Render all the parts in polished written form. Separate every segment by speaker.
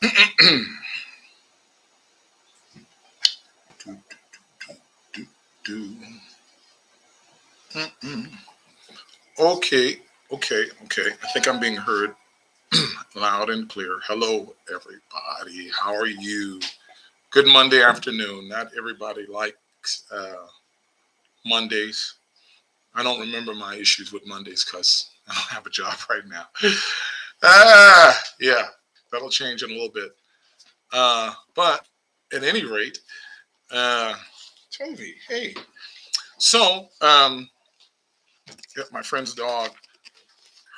Speaker 1: do, do, do. Mm-mm. Okay, okay. I think I'm being heard loud and clear. Hello, everybody. How are you? Good Monday afternoon. Not everybody likes Mondays. I don't remember my issues with Mondays because I don't have a job right now. Yeah, that'll change in a little bit. But at any rate, uh, Toby, hey. So, my friend's dog,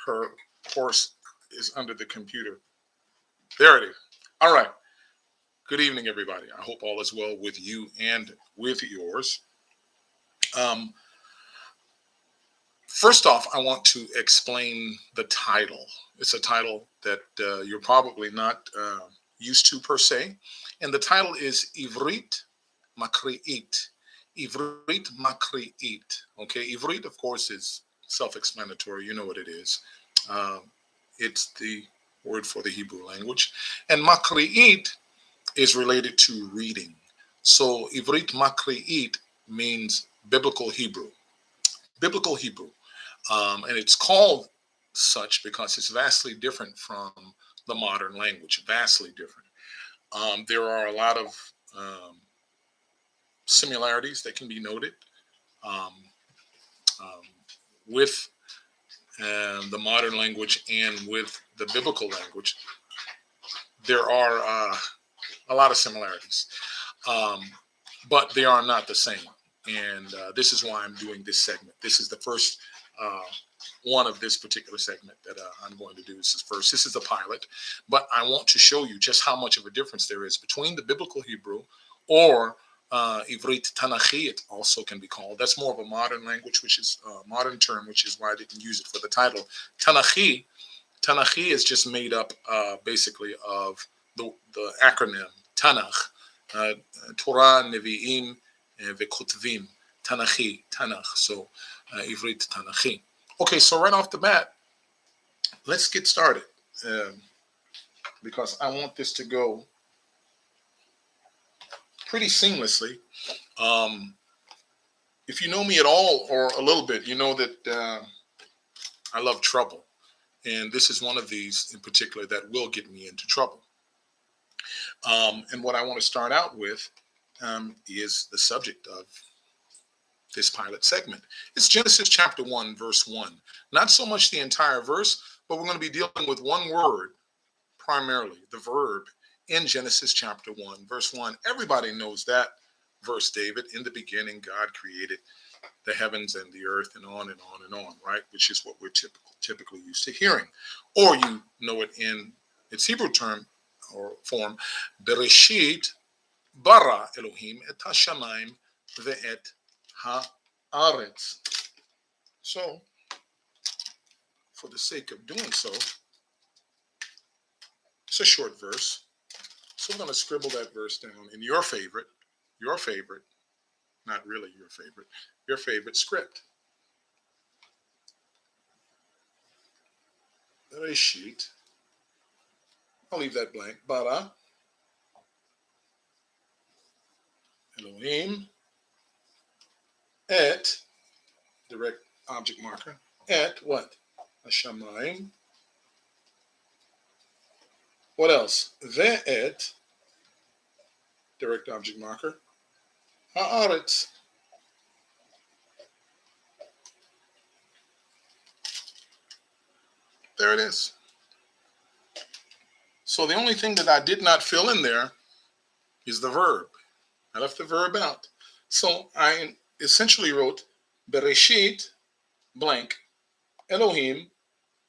Speaker 1: her horse is under the computer. There it is. All right. Good evening, everybody. I hope all is well with you and with yours. Um, First off, I want to explain the title. It's a title that you're probably not used to per se. And the title is Ivrit Makri'it. Ivrit Makri'it. Okay, Ivrit, of course, is self explanatory. You know what it is. Uh, it's the word for the Hebrew language. And Makri'it is related to reading. So Ivrit Makri'it means biblical Hebrew. Biblical Hebrew. And it's called such because it's vastly different from the modern language, vastly different. There are a lot of um, similarities that can be noted um, um, with the modern language and with the biblical language. There are a lot of similarities, um, but they are not the same. And this is why I'm doing this segment. This is the first uh, one of this particular segment that I'm going to do. This is first. This is the pilot, but I want to show you just how much of a difference there is between the biblical Hebrew or Ivrit Tanachi, it also can be called. That's more of a modern language, which is a modern term, which is why I didn't use it for the title. Tanachi, Tanachi is just made up basically of the acronym Tanakh, uh, Torah, Nevi'im, Vekutvim, Tanachi, Tanakh. So Ivrit Tanachi. Okay, so right off the bat, let's get started um, because I want this to go pretty seamlessly. Um, if you know me at all or a little bit, you know that I love trouble. And this is one of these in particular that will get me into trouble. And what I want to start out with is the subject of this pilot segment. It's Genesis chapter 1, verse 1. Not so much the entire verse, but we're going to be dealing with one word primarily, the verb in Genesis chapter 1, verse 1. Everybody knows that verse, David. In the beginning, God created the heavens and the earth and on and on and on, right? Which is what we're typically used to hearing. Or you know it in its Hebrew term or form, Bereshit bara Elohim et hashamayim ve'et haaretz. So, for the sake of doing so, it's a short verse. So I'm going to scribble that verse down in your favorite, not really your favorite script. Bereshit. I'll leave that blank. Bara Elohim et direct object marker at what? Hashamayim. What else? Ve'et direct object marker haaretz. There it is. So the only thing that I did not fill in there is the verb. I left the verb out. So I essentially wrote Bereshit blank Elohim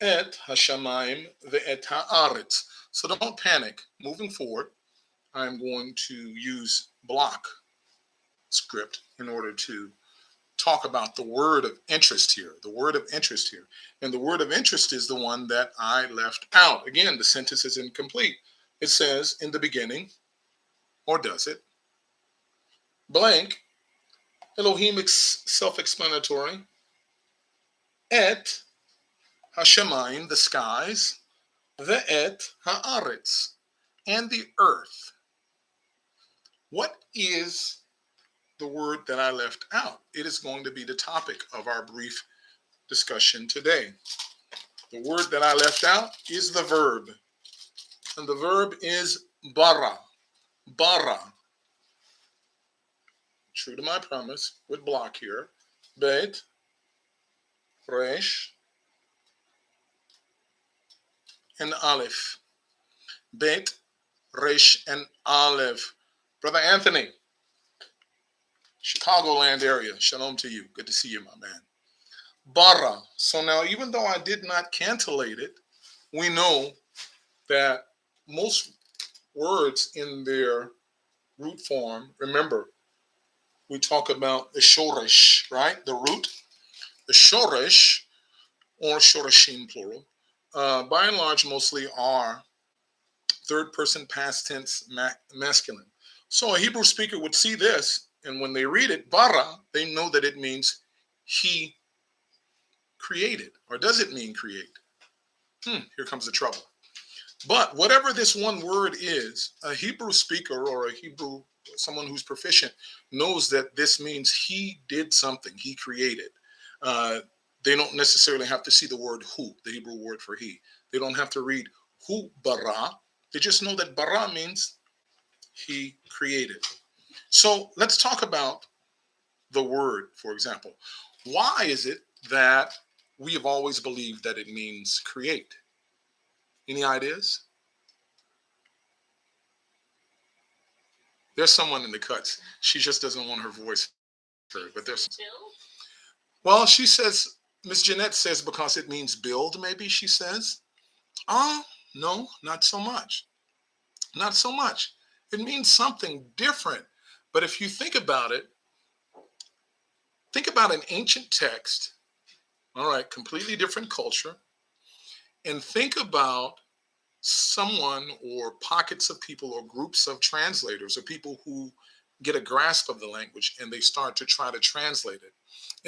Speaker 1: et hashamayim ve'et haaretz. So don't panic. Moving forward, I'm going to use block script in order to talk about the word of interest here. The word of interest here. And the word of interest is the one that I left out. Again, the sentence is incomplete. It says in the beginning, or does it? Blank, Elohim self-explanatory, et hashamayim, the skies, ve'et haaretz, and the earth. What is the word that I left out? It is going to be the topic of our brief discussion today. The word that I left out is the verb, and the verb is bara. Bara. True to my promise, with block here. Bet, resh, and aleph. Bet, resh, and aleph. Brother Anthony, Chicagoland area. Shalom to you. Good to see you, my man. Bara. So now, even though I did not cantillate it, we know that most words in their root form, remember, we talk about the shoresh, right? The root, the shoresh, or shoreshim plural, by and large, mostly are third person past tense masculine. So a Hebrew speaker would see this, and when they read it, bara, they know that it means he created. Or does it mean create? Here comes the trouble. But whatever this one word is, a Hebrew speaker or a Hebrew, someone who's proficient, knows that this means he did something, he created. They don't necessarily have to see the word hu, the Hebrew word for he. They don't have to read hu bara. They just know that bara means he created. So let's talk about the word, for example. Why is it that we have always believed that it means create? Any ideas? There's someone in the cuts. She just doesn't want her voice heard. But there's. Well, she says, Miss Jeanette says because it means build, maybe she says. No, not so much. Not so much. It means something different. But if you think about it, think about an ancient text, all right, completely different culture, and think about someone or pockets of people or groups of translators or people who get a grasp of the language and they start to try to translate it.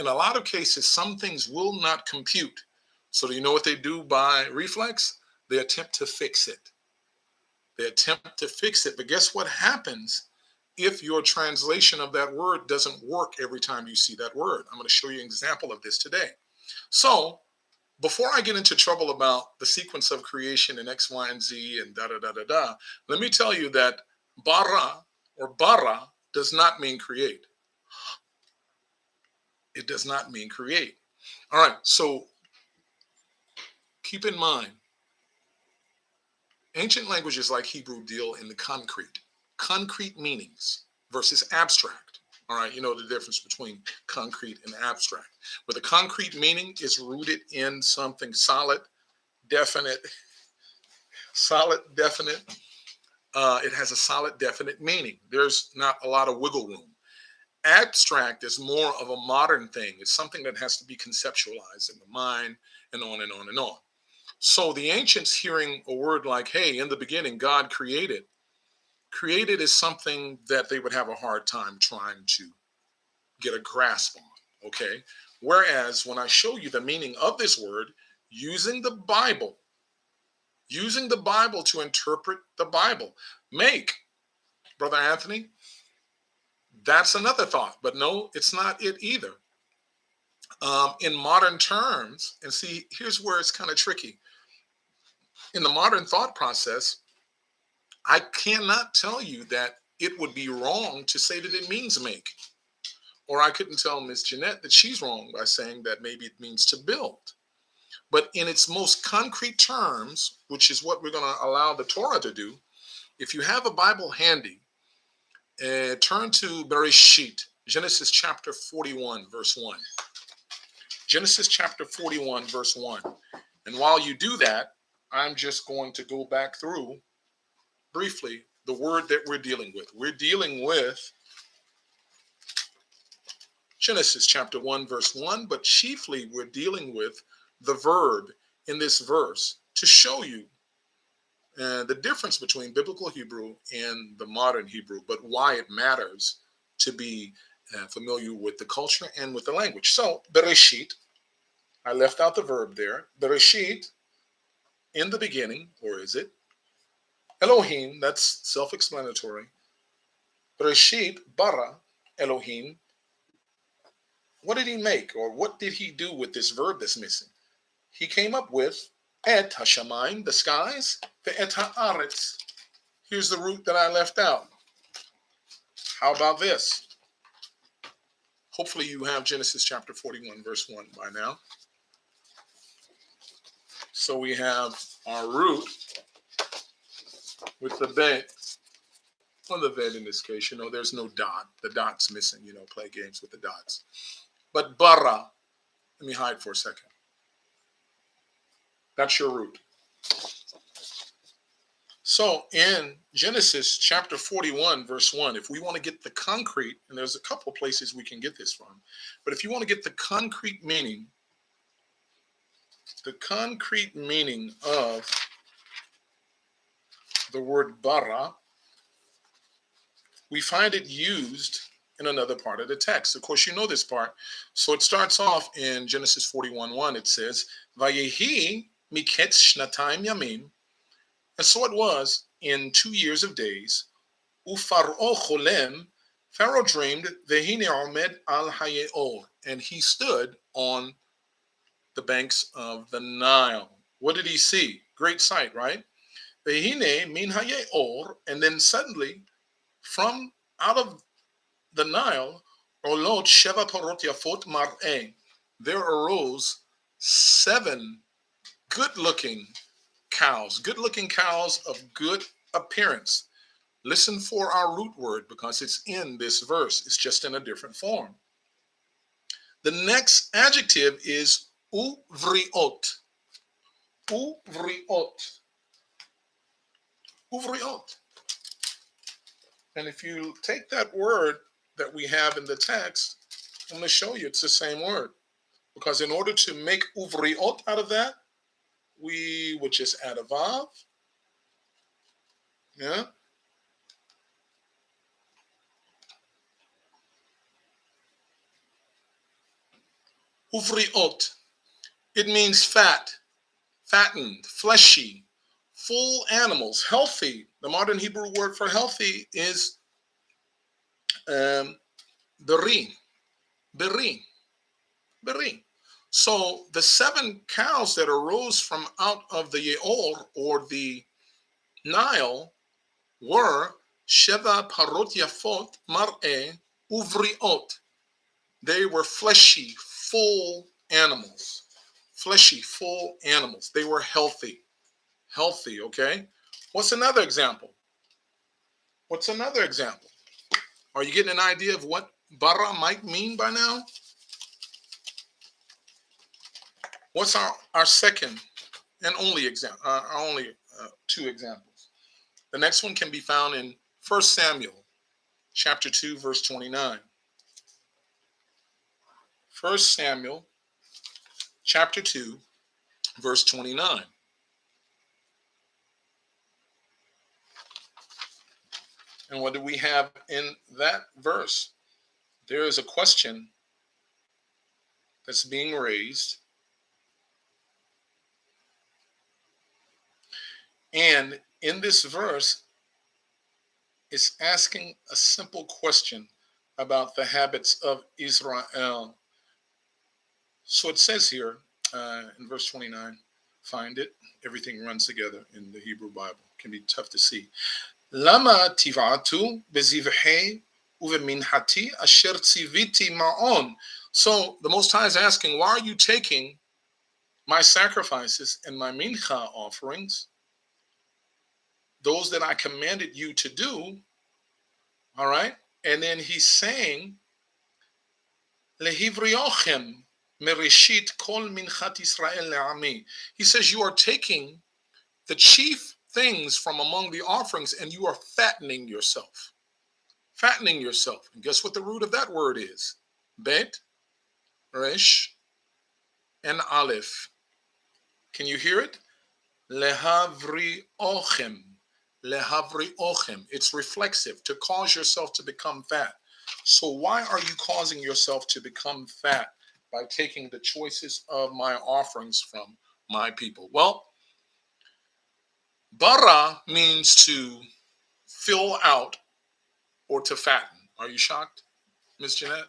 Speaker 1: In a lot of cases, some things will not compute. So do you know what they do by reflex? They attempt to fix it. They attempt to fix it. But guess what happens if your translation of that word doesn't work every time you see that word? I'm going to show you an example of this today. So before I get into trouble about the sequence of creation and X, Y, and Z and da da da da da, let me tell you that bara or bara does not mean create. It does not mean create. All right, so keep in mind, ancient languages like Hebrew deal in the concrete meanings versus abstract. All right, you know the difference between concrete and abstract. Where the concrete meaning is rooted in something solid, definite, it has a solid, definite meaning. There's not a lot of wiggle room. Abstract is more of a modern thing. It's something that has to be conceptualized in the mind and on and on and on. So the ancients hearing a word like, hey, in the beginning, God created. Created is something that they would have a hard time trying to get a grasp on, okay? Whereas when I show you the meaning of this word, using the Bible to interpret the Bible. Make, Brother Anthony, that's another thought, but no, it's not it either. In modern terms, and see, here's where it's kind of tricky. In the modern thought process, I cannot tell you that it would be wrong to say that it means make. Or I couldn't tell Miss Jeanette that she's wrong by saying that maybe it means to build. But in its most concrete terms, which is what we're going to allow the Torah to do, if you have a Bible handy, turn to Bereshit, Genesis chapter 41, verse 1. Genesis chapter 41, verse 1. And while you do that, I'm just going to go back through briefly the word that we're dealing with. We're dealing with Genesis chapter 1, verse 1, but chiefly we're dealing with the verb in this verse to show you the difference between biblical Hebrew and the modern Hebrew, but why it matters to be familiar with the culture and with the language. So, Bereshit, I left out the verb there. Bereshit, in the beginning, or is it? Elohim, that's self-explanatory. Reshit bara Elohim. What did he make, or what did he do with this verb that's missing? He came up with et hashamayim, the skies, ve'et haaretz. Here's the root that I left out. How about this? Hopefully you have Genesis chapter 41, verse 1 by now. So we have our root with the bet, on the vet in this case, there's no dot. The dot's missing, play games with the dots. But bara, let me hide for a second. That's your root. So in Genesis chapter 41, verse 1, if we want to get the concrete, and there's a couple places we can get this from, but if you want to get the concrete meaning of the word bara, we find it used in another part of the text. Of course, you know this part. So it starts off in Genesis 41:1. It says, Vayehi miketz shnatayim yamim. And so it was in 2 years of days. Ufaro cholem, Pharaoh dreamed, vehine omed al hayeor. And he stood on the banks of the Nile. What did he see? Great sight, right? Vehine min hayeor. And then suddenly, from out of the Nile, olot sheva parot yafot mar'eh, there arose 7 good-looking cows of good appearance. Listen for our root word because it's in this verse. It's just in a different form. The next adjective is uvriot. Uvriot. Uvriot. And if you take that word that we have in the text, I'm going to show you it's the same word. Because in order to make uvriot out of that, we would just add a vav. Yeah. Uvriot. It means fat, fattened, fleshy, full animals, healthy. The modern Hebrew word for healthy is beri. So the 7 cows that arose from out of the Yeor or the Nile were Sheva Parot Yafot Mar'eh Uvriot. They were fleshy, full animals. Fleshy, full animals. They were healthy. Healthy, okay? What's another example? Are you getting an idea of what bara might mean by now? What's our second and only example? Our only 2 examples. The next one can be found in 1 Samuel chapter 2, verse 29. 1 Samuel chapter 2, verse 29. And what do we have in that verse? There is a question that's being raised. And in this verse, it's asking a simple question about the habits of Israel. So it says here in verse 29, find it. Everything runs together in the Hebrew Bible. It can be tough to see. Lama tivatu bezivhei uveminhati asher tziviti ma'on. So the Most High is asking, why are you taking my sacrifices and my mincha offerings, those that I commanded you to do, all right? And then he's saying, lehivriyochem mereshit kol minchat Israel le'ami. He says, you are taking the chief things from among the offerings and you are fattening yourself. Fattening yourself. And guess what the root of that word is? Bet, resh, and aleph. Can you hear it? Lehavriochem. Lehavriochem. It's reflexive, to cause yourself to become fat. So why are you causing yourself to become fat? By taking the choices of my offerings from my people. Well, Bara means to fill out or to fatten. Are you shocked, Miss Jeanette?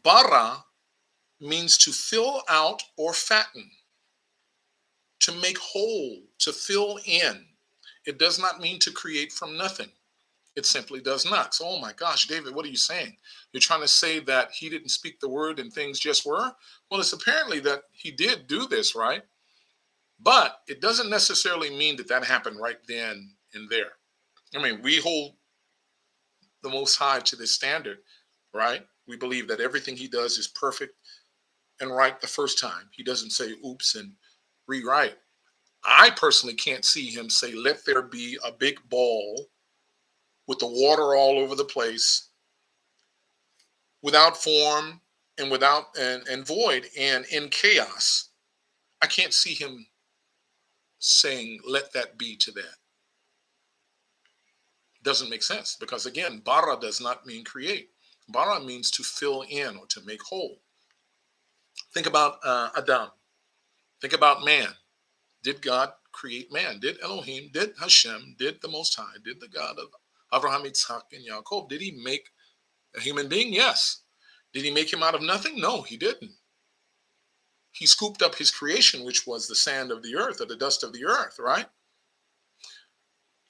Speaker 1: Bara means to fill out or fatten, to make whole, to fill in. It does not mean to create from nothing. It simply does not. So, oh my gosh, David, what are you saying? You're trying to say that he didn't speak the word and things just were? Well, it's apparently that he did do this, right? But it doesn't necessarily mean that that happened right then and there. I mean, we hold the Most High to this standard, right? We believe that everything he does is perfect and right the first time. He doesn't say oops and rewrite. I personally can't see him say, let there be a big ball with the water all over the place, without form and without and void and in chaos. I can't see him saying, let that be to that. Doesn't make sense because, again, bara does not mean create. Bara means to fill in or to make whole. Think about Adam. Think about man. Did God create man? Did Elohim, did Hashem, did the Most High, did the God of Abraham, Yitzhak, and Yaakov, did he make a human being? Yes. Did he make him out of nothing? No, he didn't. He scooped up his creation, which was the sand of the earth or the dust of the earth, right?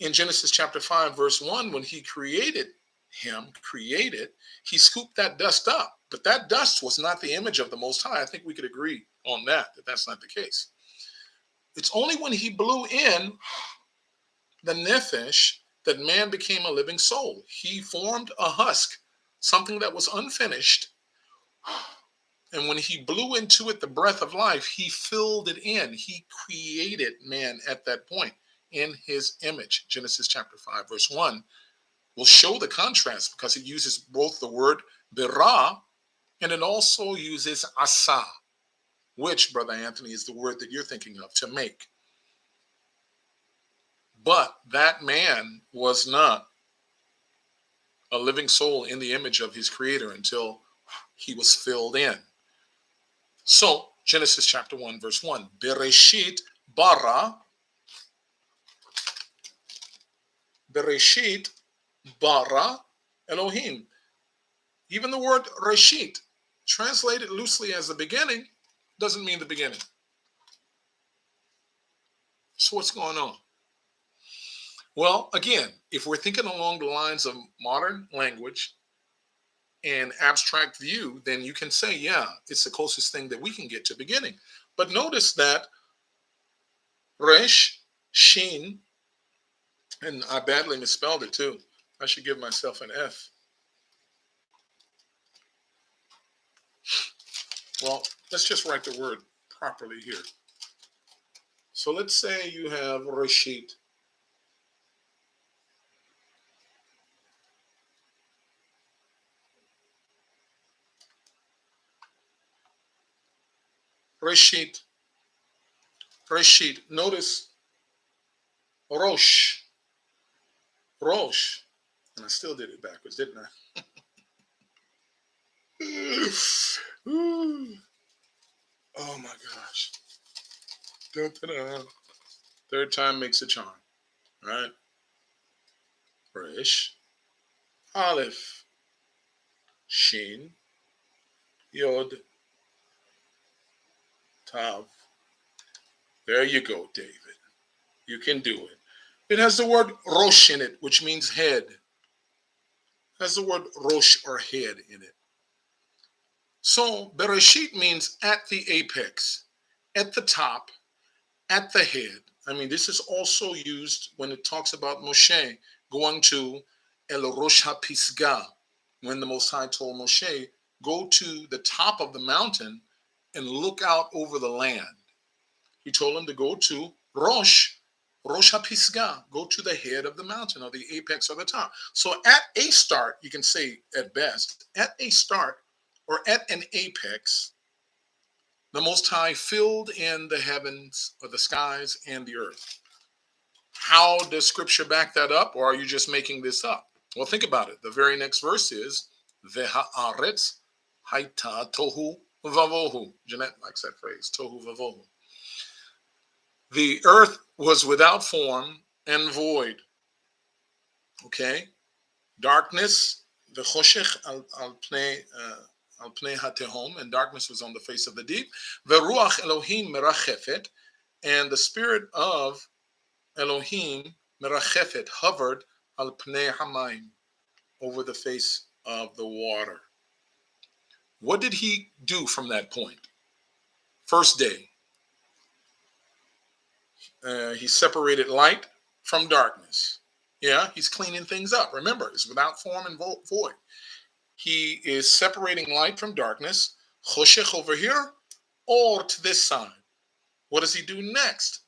Speaker 1: In Genesis chapter 5, verse 1, when he created, he scooped that dust up. But that dust was not the image of the Most High. I think we could agree on that that's not the case. It's only when he blew in the nephesh that man became a living soul. He formed a husk, something that was unfinished. And when he blew into it the breath of life, he filled it in. He created man at that point in his image. Genesis chapter 5, verse 1 will show the contrast because it uses both the word birah and it also uses asa, which, Brother Anthony, is the word that you're thinking of, to make. But that man was not a living soul in the image of his creator until he was filled in. So, Genesis chapter 1, verse 1, Bereshit bara Elohim. Even the word Reshit, translated loosely as the beginning, doesn't mean the beginning. So what's going on? Well, again, if we're thinking along the lines of modern language and abstract view, then you can say, yeah, it's the closest thing that we can get to beginning. But notice that Resh, Shin, and I badly misspelled it too. I should give myself an F. Well, let's just write the word properly here. So let's say you have Reshit. Reshit. Notice Rosh. And I still did it backwards, didn't I? Oh my gosh. Da-da-da. Third time makes a charm, right? Resh, Aleph, Shin, Yod, Tav. There you go, David. You can do it. It has the word Rosh in it, which means head. It has the word Rosh or head in it. So Bereshit means at the apex, at the top, at the head. I mean, this is also used when it talks about Moshe going to El Rosh HaPisgah, when the Most High told Moshe, go to the top of the mountain and look out over the land. He told him to go to Rosh HaPisgah, go to the head of the mountain or the apex or the top. So at a start, you can say at best, at a start or at an apex, the Most High filled in the heavens or the skies and the earth. How does Scripture back that up, or are you just making this up? Well, think about it. The very next verse is Veha'aretz haita tohu vavohu. Jeanette likes that phrase, tohu vavohu. The earth was without form and void. Okay? Darkness, the choshech al pnei hatehom, and darkness was on the face of the deep. Veruach Elohim merachefet, and the spirit of Elohim merachefet hovered al pnei hamayim, over the face of the water. What did he do from that point? First day, he separated light from darkness. Yeah, he's cleaning things up. Remember, it's without form and void. He is separating light from darkness, choshech over here, or to this side. What does he do next?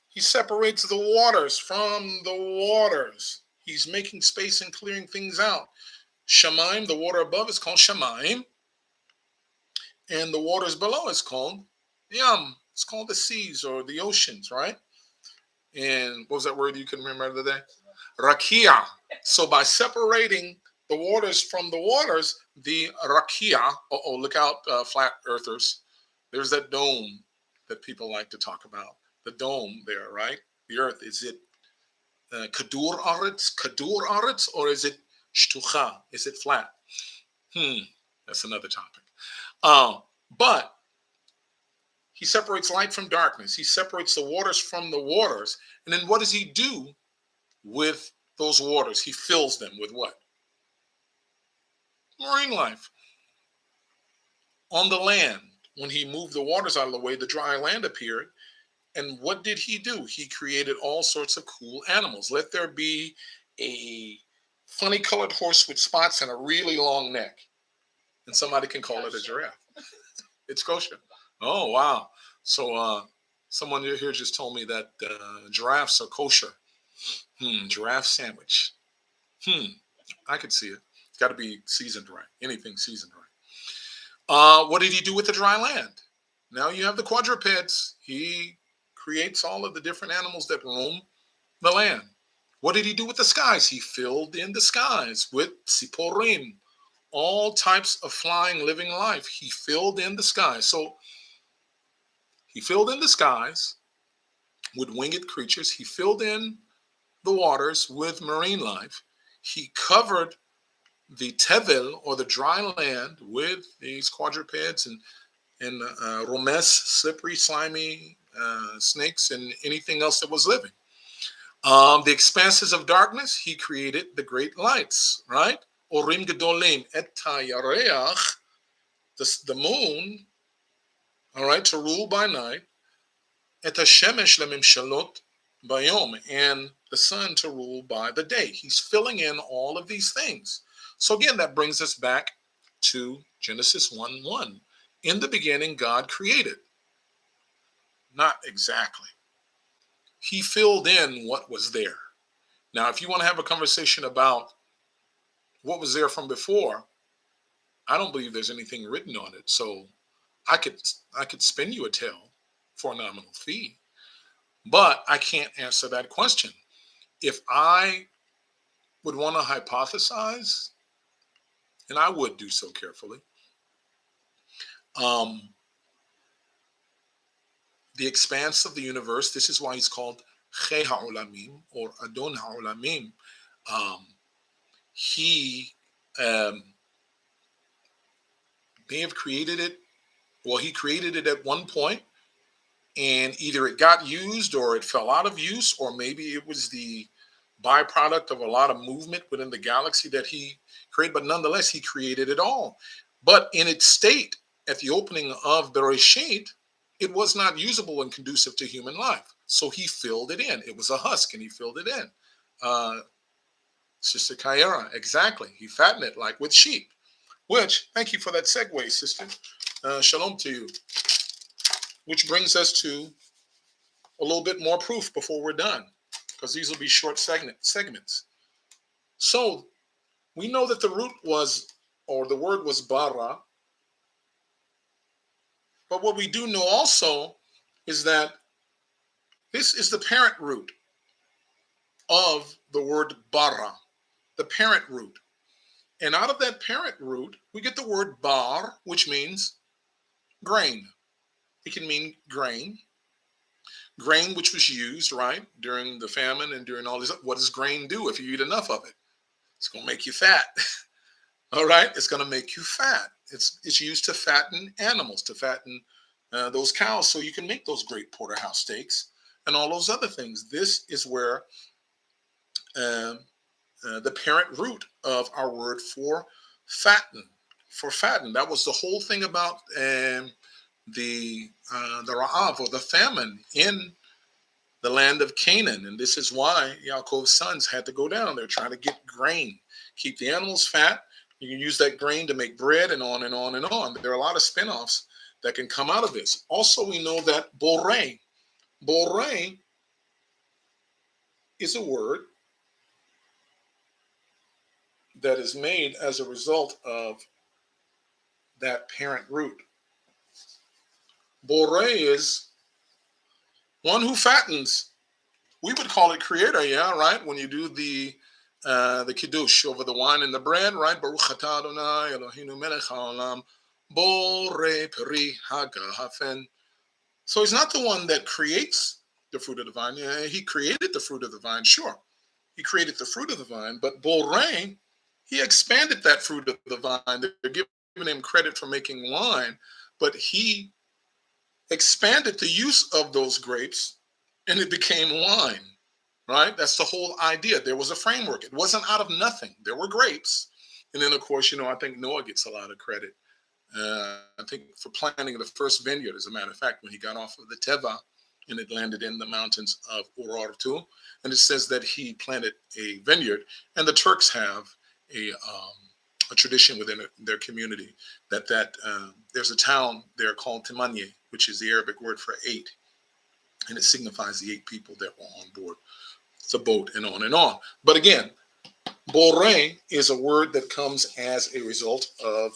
Speaker 1: He separates the waters from the waters. He's making space and clearing things out. Shemaim, the water above, is called Shemaim, and the waters below is called Yam. It's called the seas or the oceans, right? And what was that word you can remember today? Rakia. So by separating the waters from the waters, the Rakia, look out, flat earthers. There's that dome that people like to talk about. The dome there, right? The earth, is it Kadur Aretz, or is it Shtucha? Is it flat? That's another topic. But he separates light from darkness. He separates the waters from the waters. And then what does he do with those waters? He fills them with what? Marine life. On the land, when he moved the waters out of the way, the dry land appeared. And what did he do? He created all sorts of cool animals. Let there be a funny colored horse with spots and a really long neck. And somebody can call it a giraffe. It's kosher. Oh, wow. So someone here just told me that giraffes are kosher. Giraffe sandwich. I could see it. It's got to be seasoned right. Anything seasoned right. What did he do with the dry land? Now you have the quadrupeds. He creates all of the different animals that roam the land. What did he do with the skies? He filled in the skies with siporim, all types of flying, living life. He filled in the skies. So he filled in the skies with winged creatures. He filled in the waters with marine life. He covered the tevel, or the dry land, with these quadrupeds and romes, slippery, slimy snakes, and anything else that was living. The expanses of darkness, he created the great lights, right? Orim gedolim et yareach, the moon, all right, to rule by night, et hashemesh lemimshalot bayom, and the sun to rule by the day. He's filling in all of these things. So again, that brings us back to Genesis 1:1. In the beginning, God created. Not exactly. He filled in what was there. Now, if you want to have a conversation about what was there from before, I don't believe there's anything written on it. So I could spin you a tale for a nominal fee, but I can't answer that question. If I would want to hypothesize, and I would do so carefully, the expanse of the universe, this is why he's called Chei HaOlamim, or Adon HaOlamim. He may have created it. Well, he created it at one point, and either it got used or it fell out of use, or maybe it was the byproduct of a lot of movement within the galaxy that he created. But nonetheless, he created it all. But in its state, at the opening of Bereshit, it was not usable and conducive to human life. So he filled it in. It was a husk, and he filled it in. Sister Kaira, exactly. He fattened it like with sheep. Which, thank you for that segue, sister. Shalom to you. Which brings us to a little bit more proof before we're done, because these will be short segments. So we know that the root was, or the word was bara. But what we do know also is that this is the parent root of the word bara, the parent root. And out of that parent root, we get the word bar, which means grain. It can mean grain. Grain, which was used, right, during the famine and during all this. What does grain do if you eat enough of it? It's going to make you fat. All right, it's going to make you fat. It's used to fatten animals, to fatten those cows, so you can make those great porterhouse steaks and all those other things. This is where um, the parent root of our word for fatten, for fatten. That was the whole thing about the Ra'av, or the famine in the land of Canaan. And this is why Yaakov's sons had to go down there trying to get grain, keep the animals fat. You can use that grain to make bread, and on and on and on. There are a lot of spin-offs that can come out of this. Also, we know that bore is a word that is made as a result of that parent root. Bore is one who fattens. We would call it creator, yeah, right? When you do the kiddush over the wine and the bread, right? Baruch atah Adonai Eloheinu melech haolam bore peri hagafen. So he's not the one that creates the fruit of the vine. Yeah, he created the fruit of the vine, sure. He created the fruit of the vine, but bore, he expanded that fruit of the vine. They're giving him credit for making wine, but he expanded the use of those grapes and it became wine, right? That's the whole idea. There was a framework. It wasn't out of nothing. There were grapes. And then, of course, I think Noah gets a lot of credit. I think for planting the first vineyard, as a matter of fact, when he got off of the Teva and it landed in the mountains of Urartu. And it says that he planted a vineyard. And the Turks have a tradition within their community that there's a town there called Timanye, which is the Arabic word for 8. And it signifies the 8 people that were on board the boat, and on and on. But again, bore is a word that comes as a result of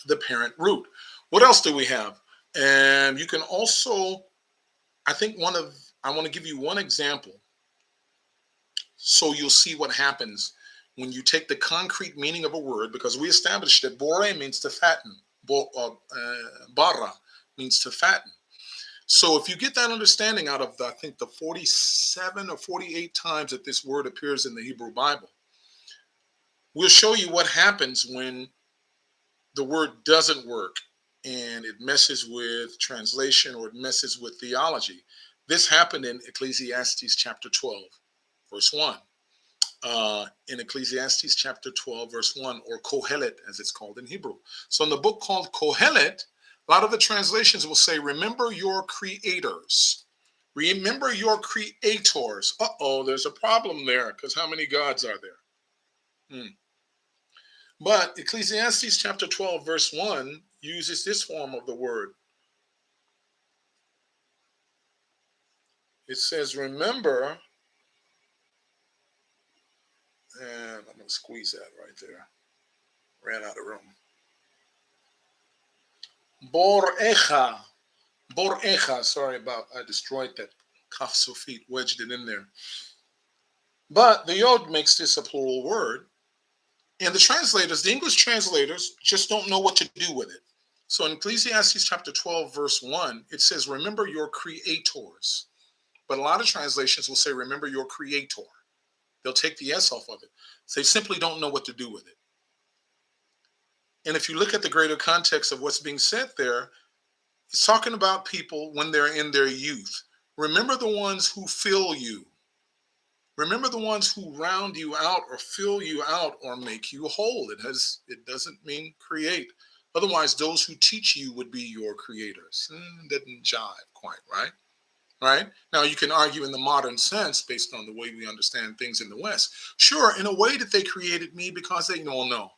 Speaker 1: the parent root. What else do we have? And you can also, I want to give you one example so you'll see what happens when you take the concrete meaning of a word, because we established that bore means to fatten, bara means to fatten. So if you get that understanding out of I think the 47 or 48 times that this word appears in the Hebrew Bible, we'll show you what happens when the word doesn't work and it messes with translation or it messes with theology. This happened in Ecclesiastes chapter 12, verse 1. In Ecclesiastes chapter 12, verse 1, or Kohelet, as it's called in Hebrew. So in the book called Kohelet, a lot of the translations will say, remember your creators. Remember your creators. Uh-oh, there's a problem there, because how many gods are there? But Ecclesiastes chapter 12, verse 1 uses this form of the word. It says, remember, and I'm going to squeeze that right there. Ran out of room. Borecha. Borecha. Sorry about, I destroyed that kaf sofit, wedged it in there. But the yod makes this a plural word. And the translators, the English translators, just don't know what to do with it. So in Ecclesiastes chapter 12, verse 1, it says, remember your creators. But a lot of translations will say, remember your creator. They'll take the S off of it. So they simply don't know what to do with it. And if you look at the greater context of what's being said there, it's talking about people when they're in their youth. Remember the ones who fill you. Remember the ones who round you out or fill you out or make you whole. It doesn't mean create. Otherwise, those who teach you would be your creators. Doesn't jive quite, right? Right? Now, you can argue in the modern sense based on the way we understand things in the West. Sure, in a way that they created me because they all know.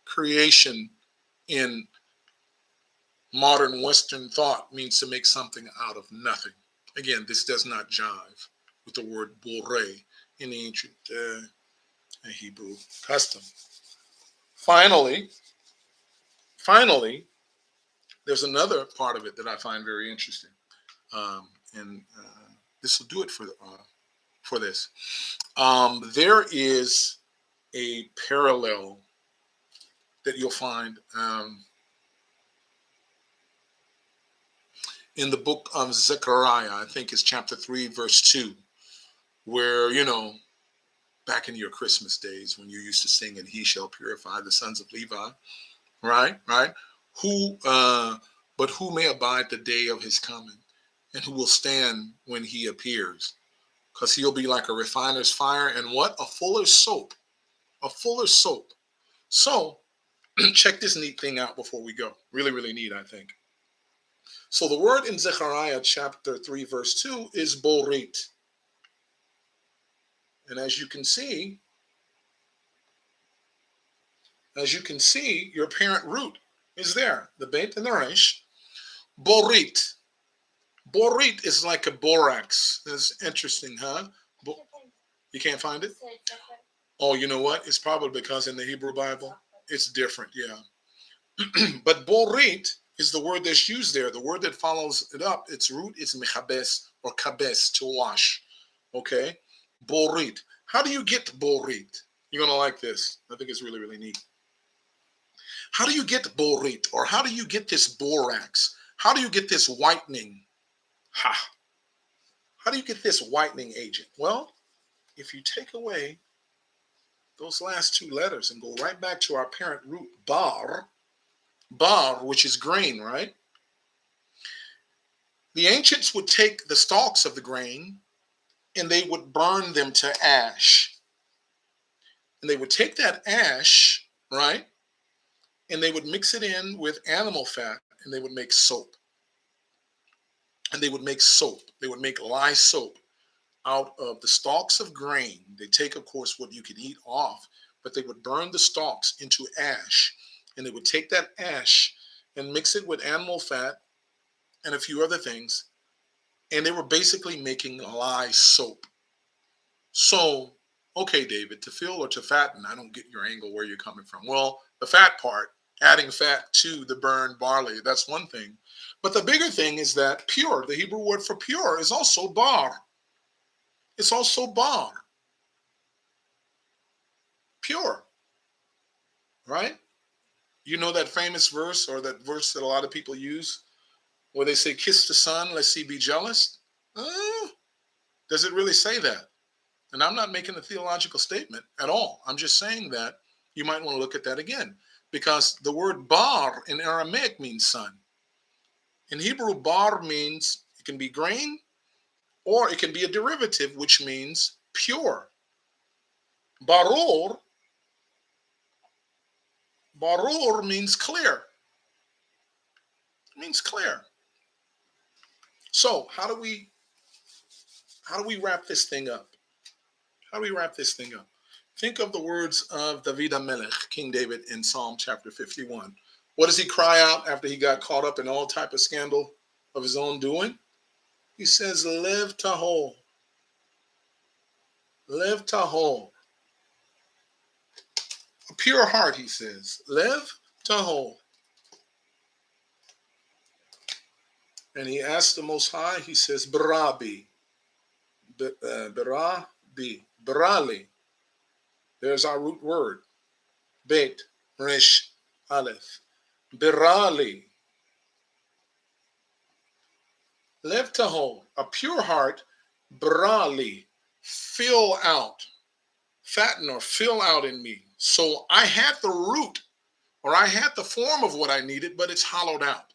Speaker 1: Creation in modern Western thought means to make something out of nothing. Again, this does not jive with the word bore in the ancient Hebrew custom. Finally, there's another part of it that I find very interesting, and this will do it for this. There is a parallel that you'll find in the book of Zechariah, I think it's chapter 3, verse 2, where, back in your Christmas days when you used to sing, and he shall purify the sons of Levi, right? Right? Who, but who may abide the day of his coming, and who will stand when he appears? Because he'll be like a refiner's fire and what? A fuller's soap. A fuller's soap. So, check this neat thing out before we go. Really, really neat, I think. So, the word in Zechariah chapter 3, verse 2 is borit. And as you can see, your parent root is there. The beit and the resh. Borit. Borit is like a borax. That's interesting, huh? You can't find it? Oh, you know what? It's probably because in the Hebrew Bible, it's different, yeah. But borit is the word that's used there. The word that follows it up, its root is mechabes or kabes, to wash. Okay? Borit. How do you get borit? You're going to like this. I think it's really, really neat. How do you get borit? Or how do you get this borax? How do you get this whitening? How do you get this whitening agent? Well, if you take away those last two letters and go right back to our parent root, bar, which is grain, right? The ancients would take the stalks of the grain and they would burn them to ash. And they would take that ash, right? And they would mix it in with animal fat and they would make soap. And they would make soap. They would make lye soap out of the stalks of grain. They take, of course, what you could eat off, but they would burn the stalks into ash. And they would take that ash and mix it with animal fat and a few other things. And they were basically making lye soap. So, okay, David, to fill or to fatten, I don't get your angle where you're coming from. Well, the fat part, adding fat to the burned barley, that's one thing. But the bigger thing is that pure, the Hebrew word for pure, is also bar. It's also bar. Pure, right? You know that famous verse, or that verse that a lot of people use where they say, kiss the sun, lest he be jealous? Does it really say that? And I'm not making a theological statement at all. I'm just saying that you might want to look at that again, because the word bar in Aramaic means sun. In Hebrew, bar means, it can be grain or it can be a derivative, which means pure. Barur means clear. It means clear. So how do we wrap this thing up? How do we wrap this thing up? Think of the words of David HaMelech, King David, in Psalm chapter 51. What does he cry out after he got caught up in all type of scandal of his own doing? He says, Lev Tahor. Lev Tahor. A pure heart, he says. Lev Tahor. And he asks the Most High, he says, Barabi. Barabi. Barali. There's our root word. Bet, Resh, Aleph. Birali. Lev Tahor, a pure heart, Brali, fill out, fatten or fill out in me. So I had the root, or I had the form of what I needed, but it's hollowed out.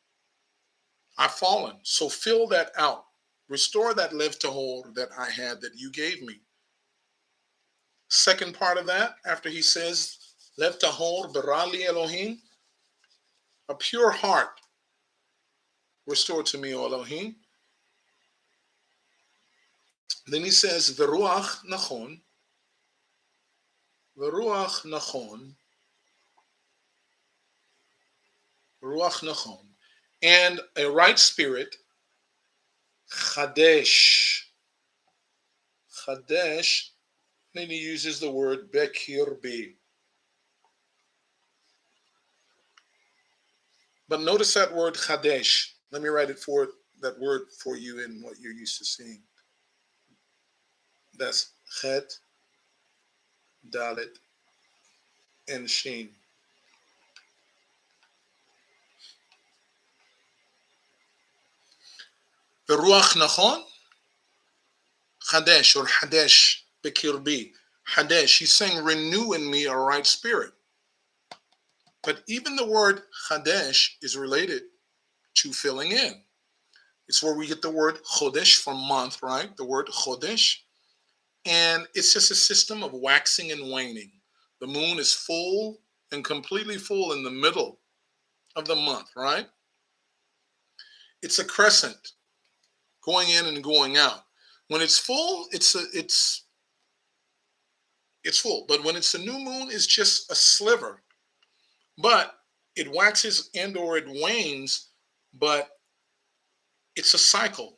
Speaker 1: I've fallen. So fill that out. Restore that Lev Tahor that I had, that you gave me. Second part of that, after he says, Lev Tahor, Brali Elohim, a pure heart, restore to me, O Elohim. Then he says, Veruach Nachon, Veruach Nachon, Ruach Nachon, and a right spirit, Chadesh. Chadesh, then he uses the word Bekirbi. But notice that word Chadesh. Let me write it for that word for you in what you're used to seeing. That's Chet, Dalet, and Shin. The Ruach Nachon, Hadesh or Hadesh Bekirbi. Hadesh, he's saying, renew in me a right spirit. But even the word Hadesh is related to filling in. It's where we get the word Chodesh from month, right? The word Chodesh. And it's just a system of waxing and waning. The moon is full and completely full in the middle of the month, right? It's a crescent going in and going out. When it's full, it's full. But when it's a new moon, it's just a sliver. But it waxes and or it wanes, but it's a cycle.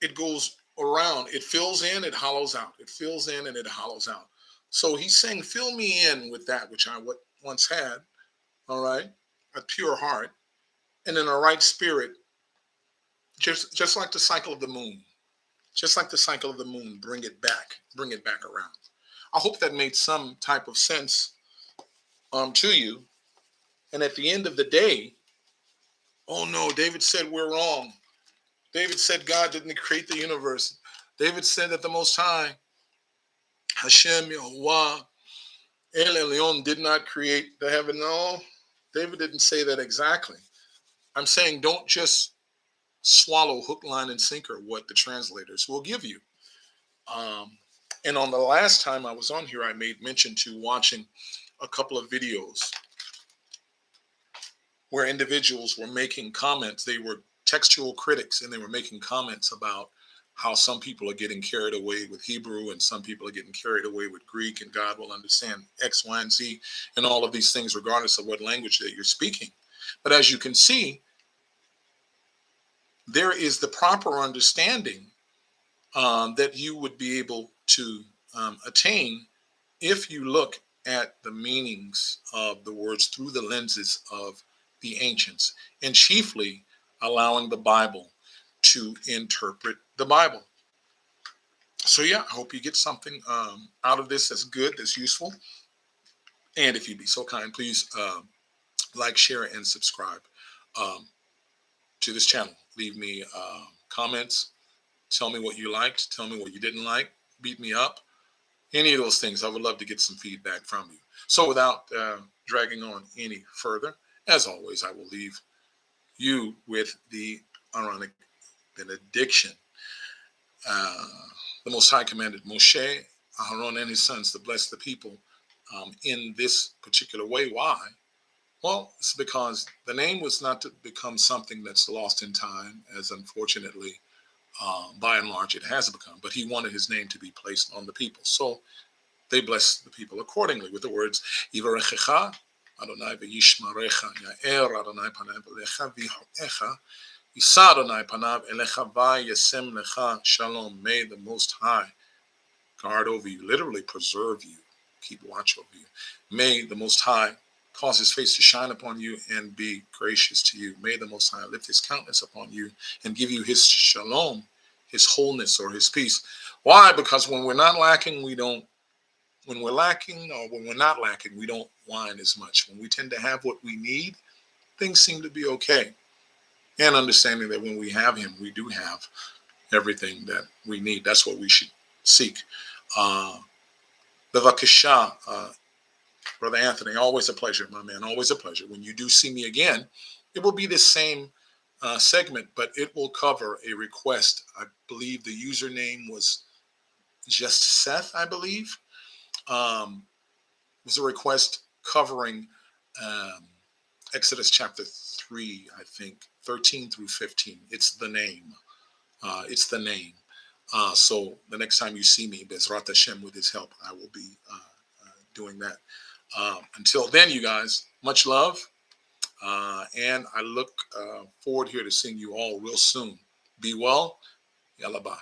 Speaker 1: It goes around. It fills in, it hollows out. It fills in and it hollows out. So he's saying, fill me in with that which I once had, all right, a pure heart, and in a right spirit, just like the cycle of the moon. Just like the cycle of the moon, bring it back around. I hope that made some type of sense to you. And at the end of the day, oh no, David said we're wrong. David said God didn't create the universe. David said that the Most High, Hashem Yahuwah, El Elyon, did not create the heaven. No, David didn't say that exactly. I'm saying don't just swallow hook, line, and sinker what the translators will give you. And on the last time I was on here, I made mention to watching a couple of videos where individuals were making comments. They were textual critics, and they were making comments about how some people are getting carried away with Hebrew and some people are getting carried away with Greek, and God will understand X, Y, and Z, and all of these things regardless of what language that you're speaking. But as you can see, there is the proper understanding that you would be able to attain if you look at the meanings of the words through the lenses of the ancients, and chiefly allowing the Bible to interpret the Bible. So yeah, I hope you get something out of this that's good, that's useful. And if you'd be so kind, please like, share, and subscribe to this channel. Leave me comments. Tell me what you liked. Tell me what you didn't like. Beat me up. Any of those things. I would love to get some feedback from you. So without dragging on any further, as always, I will leave you with the Aaronic benediction. The Most High commanded Moshe, Aaron, and his sons to bless the people in this particular way. Why? Well, it's because the name was not to become something that's lost in time, as unfortunately, by and large, it has become. But he wanted his name to be placed on the people. So they blessed the people accordingly with the words, Yivarechecha, Adonai v'yishmarecha, Ya'er Adonai panav elecha v'yihorecha, Yisa Adonai panav elecha v'yasem lecha shalom. May the Most High guard over you, literally preserve you, keep watch over you. May the Most High cause his face to shine upon you and be gracious to you. May the Most High lift his countenance upon you and give you his shalom, his wholeness, or his peace. Why? Because when we're not lacking, we don't. When we're lacking, or when we're not lacking, we don't whine as much. When we tend to have what we need, things seem to be okay. And understanding that when we have him, we do have everything that we need. That's what we should seek. Bevakasha, Brother Anthony, always a pleasure, my man. Always a pleasure. When you do see me again, it will be the same segment, but it will cover a request. I believe the username was Just Seth, I believe. It was a request covering Exodus chapter 3, I think, 13 through 15. It's the name. It's the name. So the next time you see me, Bezrat Hashem, with his help, I will be doing that. Until then, you guys, much love. And I look forward here to seeing you all real soon. Be well. Yalla bye.